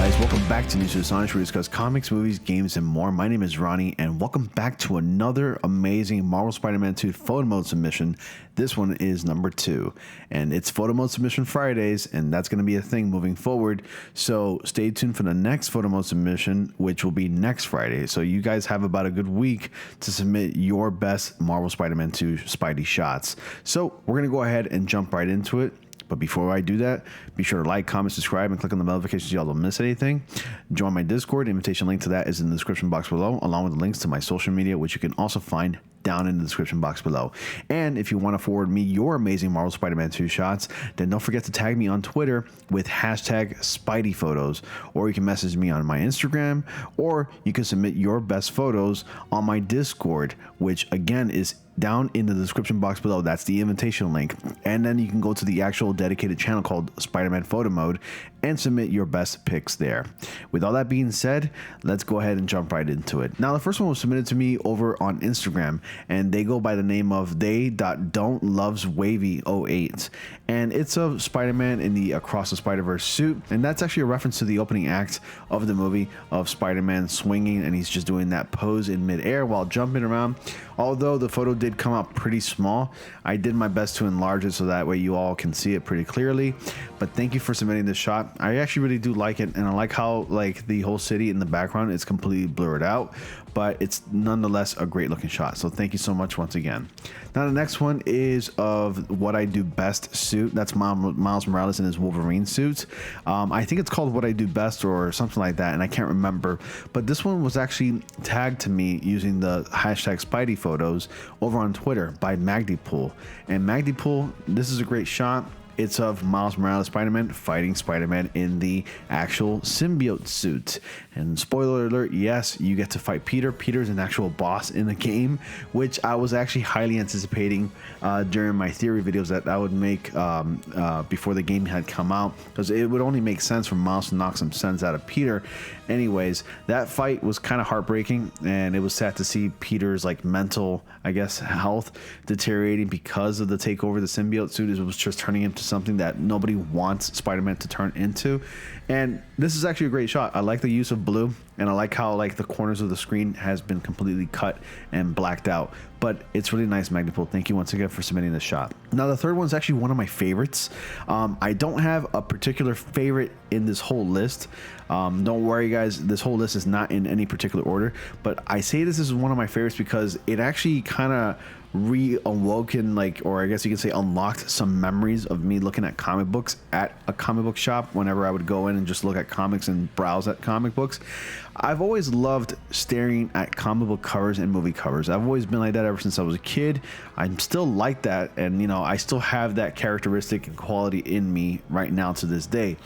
guys, welcome back to News Sonic, where we discuss comics, movies, games, and more. My name is Ronnie, and welcome back to another amazing Marvel Spider-Man 2 photo mode submission. This one is number 2, and it's photo mode submission Fridays, and that's going to be a thing moving forward. So stay tuned for the next photo mode submission, which will be next Friday. So you guys have about a good week to submit your best Marvel Spider-Man 2 Spidey shots. So we're going to go ahead and jump right into it. But before I do that, be sure to like, comment, subscribe, and click on the notifications so y'all don't miss anything. Join my Discord. Invitation link to that is in the description box below, along with the links to my social media, which you can also find down in the description box below. And if you want to forward me your amazing Marvel Spider-Man 2 shots, then don't forget to tag me on Twitter with hashtag SpideyPhotos, or you can message me on my Instagram, or you can submit your best photos on my Discord, which again is down in the description box below. That's the invitation link. And then you can go to the actual dedicated channel called Spider-Man Photo Mode and submit your best pics there. With all that being said, let's go ahead and jump right into it. Now, the first one was submitted to me over on Instagram, and they go by the name of they.don'tloveswavy08. And it's a Spider-Man in the Across the Spider-Verse suit. And that's actually a reference to the opening act of the movie of Spider-Man swinging, and he's just doing that pose in midair while jumping around. Although the photo did come out pretty small, I did my best to enlarge it so that way you all can see it pretty clearly. But thank you for submitting this shot. I actually really do like it, and I like how like the whole city in the background is completely blurred out, but it's nonetheless a great looking shot. So thank you so much once again. Now the next one is of What I Do Best suit. That's Miles Morales in his Wolverine suit. I think it's called What I Do Best or something like that, and I can't remember. But this one was actually tagged to me using the hashtag Spidey photos over on Twitter by Magdypool. And Magdypool, this is a great shot. It's of Miles Morales Spider-Man fighting Spider-Man in the actual symbiote suit. And spoiler alert, yes, you get to fight Peter. Peter's an actual boss in the game, which I was actually highly anticipating during my theory videos that I would make before the game had come out, because it would only make sense for Miles to knock some sense out of Peter. Anyways, that fight was kind of heartbreaking, and it was sad to see Peter's like mental, I guess, health deteriorating because of the takeover of the symbiote suit. It was just turning him to something that nobody wants Spider-Man to turn into. And this is actually a great shot. I like the use of blue, and I like how like the corners of the screen has been completely cut and blacked out. But it's really nice, Magdypool. Thank you once again for submitting this shot. Now the third one's actually one of my favorites. I don't have a particular favorite in this whole list. Don't worry guys, this whole list is not in any particular order, but I say this is one of my favorites because it actually kind of reawoken, like, or I guess you can say unlocked some memories of me looking at comic books at a comic book shop whenever I would go in and just look at comics and browse at comic books. I've always loved staring at comic book covers and movie covers. I've always been like that ever since I was a kid. I'm still like that, and you know, I still have that characteristic and quality in me right now to this day.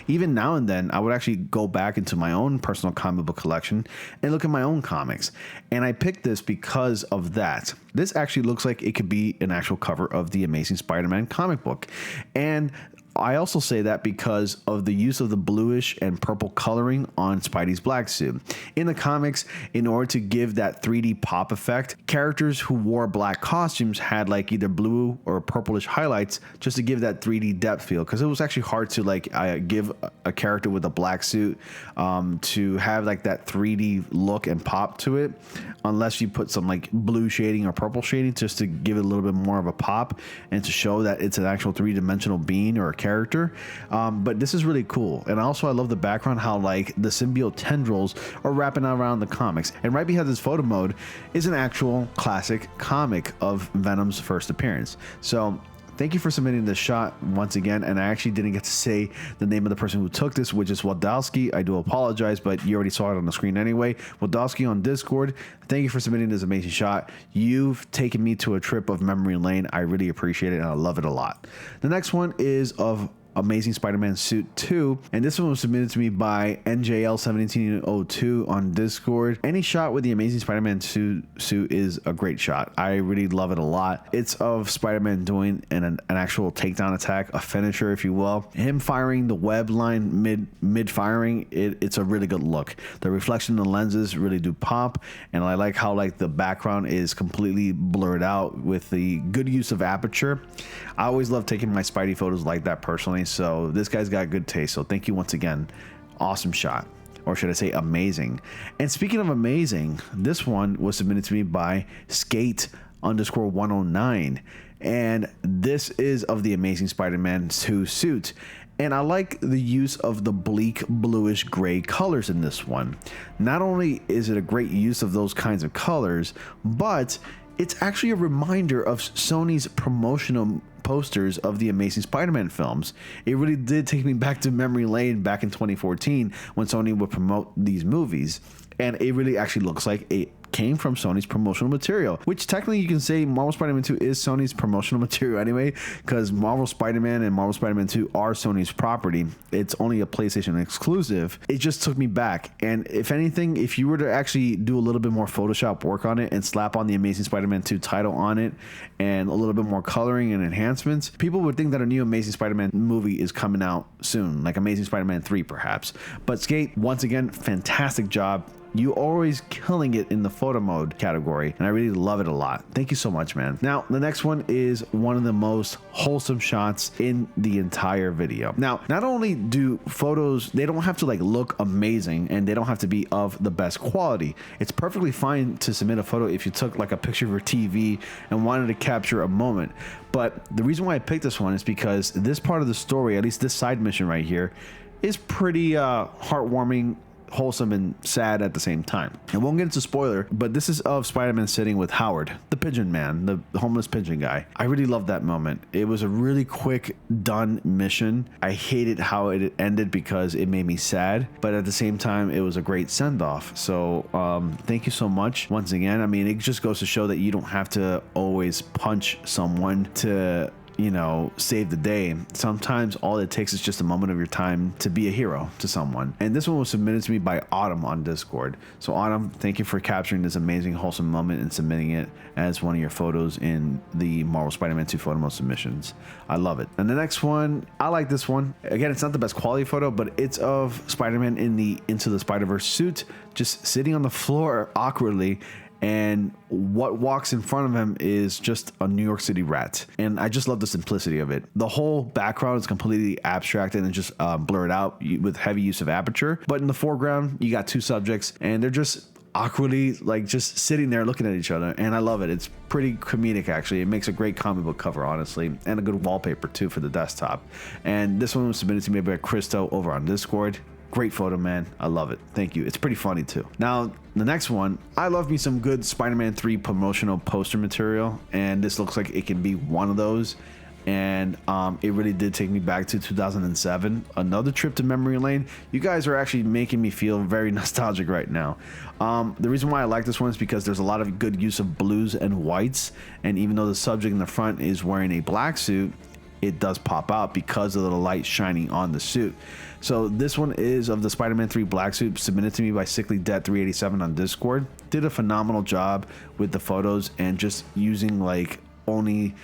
Even now and then, I would actually go back into my own personal comic book collection and look at my own comics. And I picked this because of that. This actually looks like it could be an actual cover of the Amazing Spider-Man comic book. And I also say that because of the use of the bluish and purple coloring on Spidey's black suit. In the comics, in order to give that 3D pop effect, characters who wore black costumes had like either blue or purplish highlights just to give that 3D depth feel, because it was actually hard to like give a character with a black suit to have like that 3D look and pop to it, unless you put some like blue shading or purple shading just to give it a little bit more of a pop and to show that it's an actual three-dimensional being or a character. But this is really cool. And also I love the background, how like the symbiote tendrils are wrapping around the comics, and right behind this photo mode is an actual classic comic of Venom's first appearance. So thank you for submitting this shot once again. And I actually didn't get to say the name of the person who took this, which is Waldowski. I do apologize, but you already saw it on the screen anyway. Waldowski on Discord, thank you for submitting this amazing shot. You've taken me to a trip of memory lane. I really appreciate it, and I love it a lot. The next one is of Amazing Spider-Man Suit 2, and this one was submitted to me by NJL1702 on Discord. Any shot with the Amazing Spider-Man suit is a great shot. I really love it a lot. It's of Spider-Man doing an actual takedown attack, a finisher if you will. Him firing the web line mid firing, it's a really good look. The reflection in the lenses really do pop, and I like how like the background is completely blurred out with the good use of aperture. I always love taking my Spidey photos like that personally, so this guy's got good taste. So thank you once again awesome shot. Or should I say amazing? And speaking of amazing, this one was submitted to me by skate_109. And this is of the Amazing Spider-Man 2 suit. And I like the use of the bleak bluish gray colors in this one. Not only is it a great use of those kinds of colors, but it's actually a reminder of Sony's promotional posters of the Amazing Spider-Man films. It really did take me back to memory lane back in 2014 when Sony would promote these movies. And it really actually looks like it came from Sony's promotional material, which technically you can say Marvel Spider-Man 2 is Sony's promotional material anyway, because Marvel Spider-Man and Marvel Spider-Man 2 are Sony's property. It's only a PlayStation exclusive. It just took me back. And if anything, if you were to actually do a little bit more Photoshop work on it and slap on the Amazing Spider-Man 2 title on it and a little bit more coloring and enhancements, people would think that a new Amazing Spider-Man movie is coming out soon, like Amazing Spider-Man 3 perhaps. But Skate, once again, fantastic job. You always killing it in the photo mode category, and I really love it a lot. Thank you so much, man. Now, the next one is one of the most wholesome shots in the entire video. Now, not only do photos, they don't have to like look amazing and they don't have to be of the best quality. It's perfectly fine to submit a photo if you took like a picture of your TV and wanted to capture a moment. But the reason why I picked this one is because this part of the story, at least this side mission right here, is pretty heartwarming, wholesome, and sad at the same time. I won't get into spoiler, but this is of Spider-Man sitting with Howard, the pigeon man, the homeless pigeon guy. I really loved that moment. It was a really quick done mission. I hated how it ended because it made me sad, but at the same time, it was a great send-off. So thank you so much once again. I mean, it just goes to show that you don't have to always punch someone to, you know, save the day. Sometimes all it takes is just a moment of your time to be a hero to someone. And this one was submitted to me by Autumn on Discord. So Autumn, thank you for capturing this amazing wholesome moment and submitting it as one of your photos in the Marvel Spider-Man 2 photo mode submissions. I love it. And the next one, I like this one. Again, it's not the best quality photo, but it's of Spider-Man in the Into the Spider-Verse suit, just sitting on the floor awkwardly, and what walks in front of him is just a New York City rat. And I just love the simplicity of it. The whole background is completely abstracted and just blurred out with heavy use of aperture. But in the foreground, you got two subjects and they're just awkwardly like just sitting there looking at each other. And I love it. It's pretty comedic, actually. It makes a great comic book cover, honestly, and a good wallpaper too for the desktop. And this one was submitted to me by Christo over on Discord. Great photo, man. I love it. Thank you. It's pretty funny too. Now, the next one, I love me some good Spider-Man 3 promotional poster material, and this looks like it can be one of those. And it really did take me back to 2007. Another trip to memory lane. You guys are actually making me feel very nostalgic right now. The reason why I like this one is because there's a lot of good use of blues and whites. And even though the subject in the front is wearing a black suit, it does pop out because of the light shining on the suit. So this one is of the Spider-Man 3 black suit, submitted to me by SicklyDead387 on Discord. Did a phenomenal job with the photos and just using like only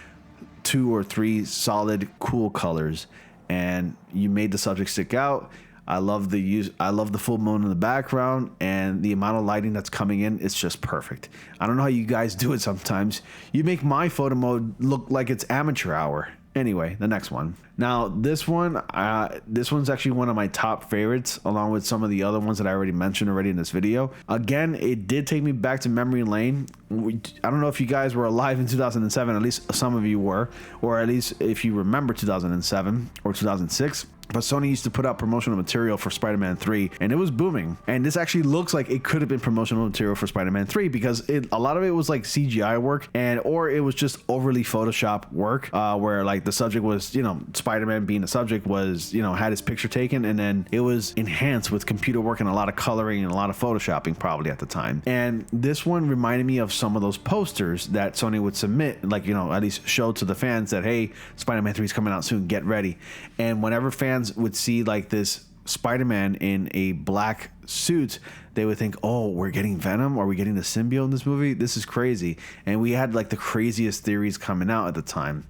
2 or 3 solid cool colors, and you made the subject stick out. I love the full moon in the background, and the amount of lighting that's coming in, it's just perfect. I don't know how you guys do it sometimes. You make my photo mode look like it's amateur hour. Anyway, the next one. Now, this one's actually one of my top favorites, along with some of the other ones that I already mentioned in this video. Again, it did take me back to memory lane. I don't know if you guys were alive in 2007, at least some of you were, or at least if you remember 2007 or 2006. But Sony used to put out promotional material for Spider-Man 3, and it was booming. And this actually looks like it could have been promotional material for Spider-Man 3 because a lot of it was like CGI work, or it was just overly Photoshop work, where like the subject was, you know, Spider-Man being the subject was, you know, had his picture taken, and then it was enhanced with computer work and a lot of coloring and a lot of Photoshopping probably at the time. And this one reminded me of some of those posters that Sony would submit, like, you know, at least show to the fans that, hey, Spider-Man 3 is coming out soon, get ready. And whenever fans would see like this Spider-Man in a black suit, they would think, oh, we're getting Venom? Are we getting the symbiote in this movie? This is crazy. And we had like the craziest theories coming out at the time.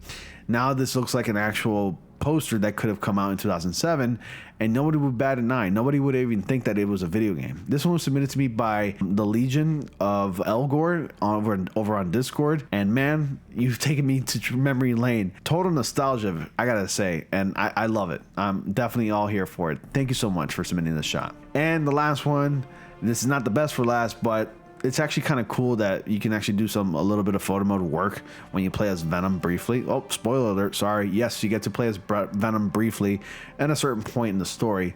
Now this looks like an actual poster that could have come out in 2007, and nobody would bat an eye. Nobody would even think that it was a video game. This one was submitted to me by the Legion of Elgor over on Discord, and man, you've taken me to memory lane. Total nostalgia, I gotta say, and I love it. I'm definitely all here for it. Thank you so much for submitting this shot. And the last one, this is not the best for last, but it's actually kind of cool that you can actually do a little bit of photo mode work when you play as Venom briefly. Oh, spoiler alert, sorry. Yes, you get to play as Venom briefly at a certain point in the story.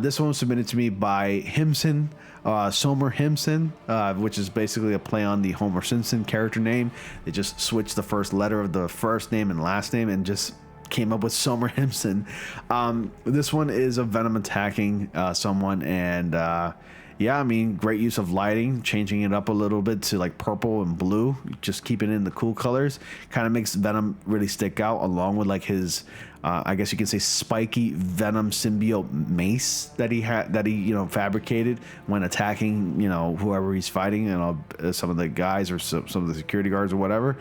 This one was submitted to me by Himson, Somer Himson, which is basically a play on the Homer Simpson character name. They just switched the first letter of the first name and last name and just came up with Somer Himson. This one is a Venom attacking someone, and yeah, I mean, great use of lighting, changing it up a little bit to like purple and blue, just keeping it in the cool colors. Kind of makes Venom really stick out, along with like his, I guess you could say, spiky Venom symbiote mace that he fabricated when attacking, whoever he's fighting, some of the guys or some of the security guards or whatever.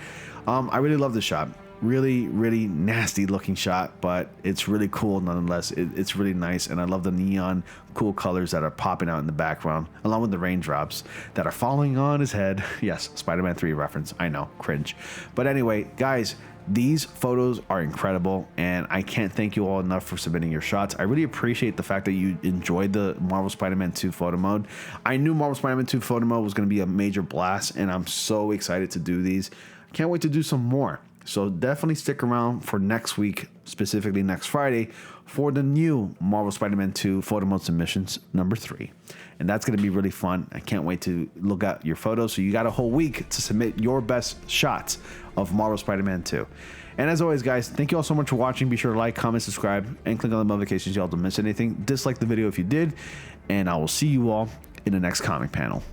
I really love this shot. Really, really nasty looking shot, but it's really cool nonetheless. It's really nice, and I love the neon cool colors that are popping out in the background, along with the raindrops that are falling on his head. Yes, Spider-Man 3 reference. I know, cringe. But anyway, guys, these photos are incredible, and I can't thank you all enough for submitting your shots. I really appreciate the fact that you enjoyed the Marvel Spider-Man 2 photo mode. I knew Marvel Spider-Man 2 photo mode was going to be a major blast, and I'm so excited to do these. Can't wait to do some more. So definitely stick around for next week, specifically next Friday, for the new Marvel Spider-Man 2 photo mode submissions number 3. And that's going to be really fun. I can't wait to look at your photos. So you got a whole week to submit your best shots of Marvel Spider-Man 2. And as always, guys, thank you all so much for watching. Be sure to like, comment, subscribe, and click on the notifications so you all don't miss anything. Dislike the video if you did. And I will see you all in the next comic panel.